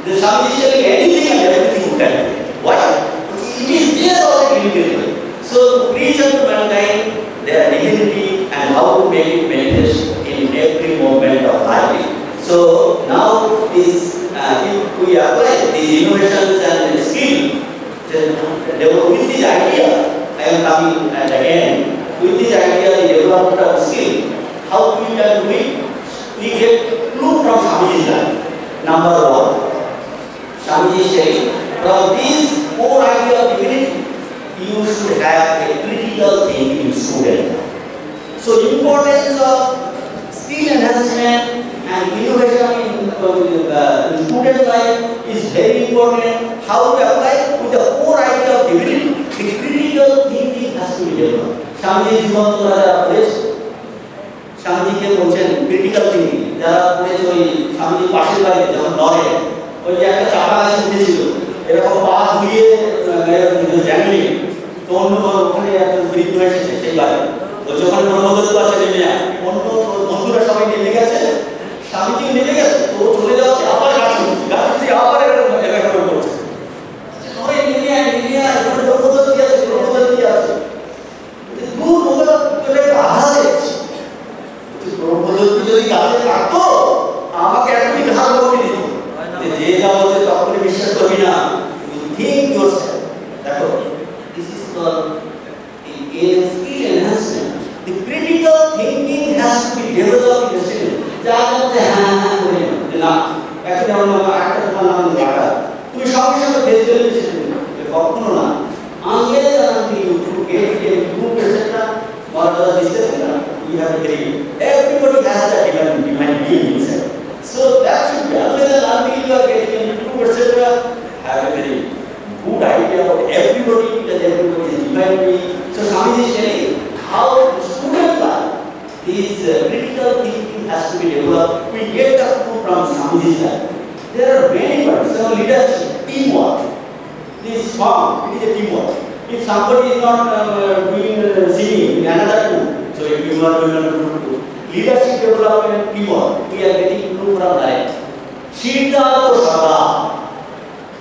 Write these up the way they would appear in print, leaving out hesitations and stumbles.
The Swami is telling anything and everything you can. Why? It is there already written. So to preach unto mankind their divinity and how to make it manifest in every moment of life. So now this, if we apply these innovations and skill, with this idea, I am coming at the end, with this idea, the development of skill, how we can do it? We get clue from Swamiji's life. Number one, Swamiji is saying, from this core idea of divinity, you should have a critical thinking student. So importance of skill enhancement and innovation in student life is very important. How to apply with the core idea of divinity, the critical thinking has to be developed. Swamiji is one of the Swamiji ke bolchen critical thinking. Jara pore choi Swamiji pashe bari jehon lore, ওই যে একটা চাপা গাছ উঠেছিল, এরকম পা ধুয়ে জ্যাংলি, তো অন্য ওখানে একটা বৃদ্ধ এসেছে সেই বাড়ি, বলছে ওখানে ব্রহ্মদত্ত আছে নেমে আয়, অন্য বন্ধুরা সবাই নেমে গেছে, স্বামীজি নেমে গেছে, তো চলে যাওয়াতে আবার গাছ উঠেছে, গাছ উঠে আবার এরকম করছে, সবাই নেমে আয় এখানে ব্রহ্মদত্ত আছে, দূর ওগুলো বাধা দিচ্ছে, ব্রহ্মদত্ত যদি গাছে থাকতো আমাকে এখনই ঘাড় বসে দিত। যে যা বলছে তখন বিশ্বাস করবি না, you think yourself. দেখো, this is called skill enhancement. The critical thinking has to be developed in the student. যা বলছে হ্যাঁ করে না, একটা যেমন একটা তোমার নাম জায়গা, তুমি সঙ্গে সঙ্গে বেশ করে কখনো না, আগে জানাতে you get a group etc. or the discussion, you have to tell everybody has that divine being inside. So that should be always until you are getting a group etc. have a very good idea about everybody, because everybody is divine being. So Swamiji is telling how student life, this critical thinking has to be developed. We get the clue from Swamiji's life. There are many words, so leadership, teamwork. This form, it is a teamwork. If somebody is not doing singing in another group, so if you are doing another group, leadership development, teamwork, we are getting clue from that. Siddhartha Sada.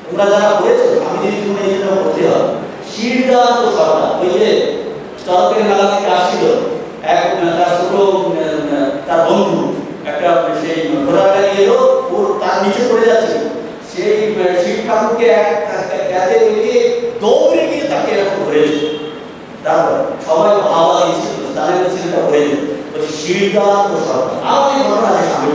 তোমরা যারা পড়েছো স্বামীজির জীবনে এই জন্য পড়তে হয়। সিদ্ধার্থ সরকার, ওই যে চরকের মেলা থেকে আসছিল, এক তার ছোট তার বন্ধু একটা সেই ঘোড়া গাড়ি এলো, ওর তার নিচে পড়ে যাচ্ছে, সেই শিব ঠাকুরকে এক হাতে রেখে দৌড়ে গিয়ে তাকে এরকম ধরেছে, তারপর সবাই হাওয়া দিয়েছিল, তাদের ছেলেটা পড়ে যেত, বলছে সিদ্ধার্থ সরকার। আর অনেক ঘটনা আছে স্বামী।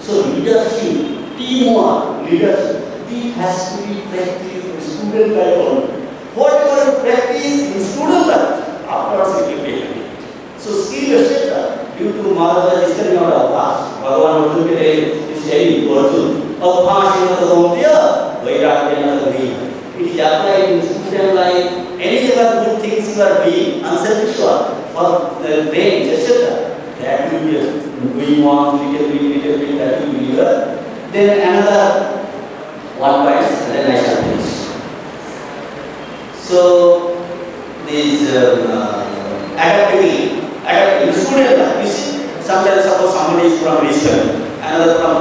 So leadership, teamwork, leadership, it has to be practiced in student life only. Whatever you practice in student life, afterwards it will be happy. So skill etc. Due to Maharaj discussing about Avbhas, Bhagavan Arjun is telling Arjun, Avbhasena Tadamtya, Vairagyena Tadri. It is applied in student life. Any other good things you are doing, unselfish work, for the brain, etc. That will be going on little bit, that will be here. Then another one point, and then I shall finish. So, this adaptivity, student life, you see, sometimes suppose somebody is from rich family, another from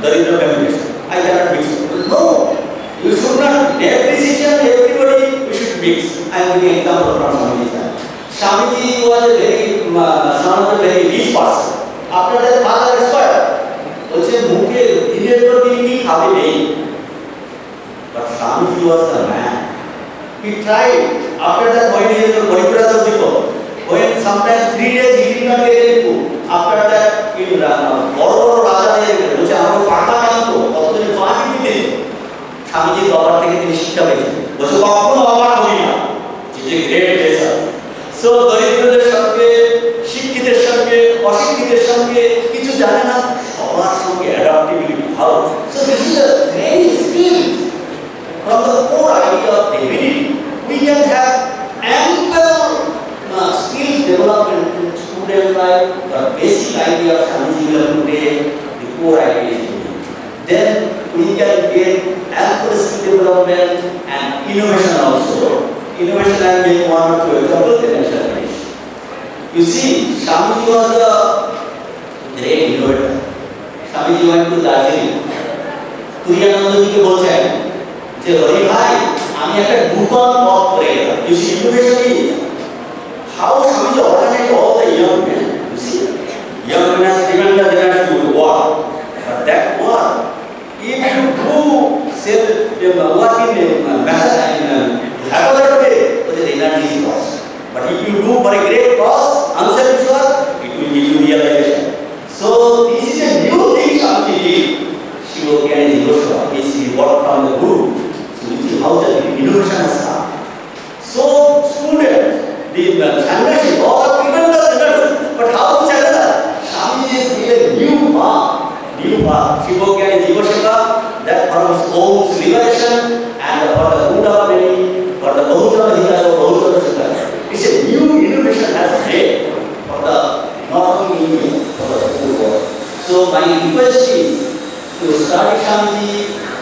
Daridra family, I cannot mix. No, you should not, every decision, everybody, you should mix. I am giving an example from Swamiji's life. Swamiji was a very, son of a very rich person. After that, father expired. বলছে মুখে দিনের পর দিন কি খাবে নেই, but Swamiji was a man. He tried. After that, when he was Vaipurata Jiko, when sometimes 3 days he did not get any food. After that, in বড় বড় রাজাদের বলছে আমাকে পাটা কাঁদতো, কতদিন পানি দিতে, স্বামীজির বাবার থেকে তিনি শিক্ষা পেয়েছেন, বলছে কখনো অবাক হবি না, যে গ্রেট লেসার। সো দরিদ্রদের সঙ্গে, শিক্ষিতের সঙ্গে, অশিক্ষিতের সঙ্গে, কিছু জানে না, সবার সঙ্গে অ্যাডাপ্টিবিলিটি ভালো। So this is a very skill from the core idea of divinity. We can have ample skills development in student life. The basic idea of Swamiji will today, the core idea is divinity. Then we can get ample skill development and innovation also. Innovation, I will make 1 or 2 examples, then I shall finish. You see, Swamiji was a great innovator. Swamiji went to Darjeeling. তুহিয়ানন্দজিকে বলছেন যে হরি ভাই আমি একটা নূতন পথ করে গেলাম। You see, innovation is how Swamiji organized all the young men. You see, young men has remembered they have to work, but that work, if you do say work in another way, the energy is lost. But if you do for a great cause, unselfish work, it will give you realization. So this is a new thing Swamiji did. Shivogyan Joshua is work from the Guru. So this is how the innovation has come. So students, the sannyasi, all tremendous results. But how to challenge that? Swamiji is given new path. Shivogyan Joshua, that for his own liberation and for the good of many, for the Bahutana Hita or Bahutana Sutta. It's a new innovation has made for the not only India, for the whole world. So my request is to study Swamiji,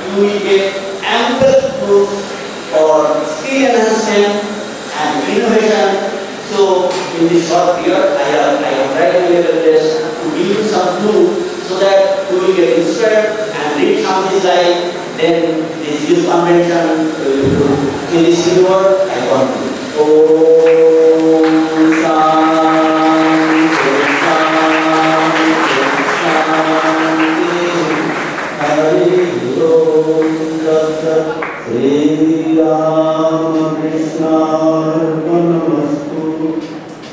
you will get ample proof for skill enhancement and innovation. So in this short period, I have tried my level best to give you some clue so that you will get inspired and read Swamiji's life. Then this youth convention will do in this world.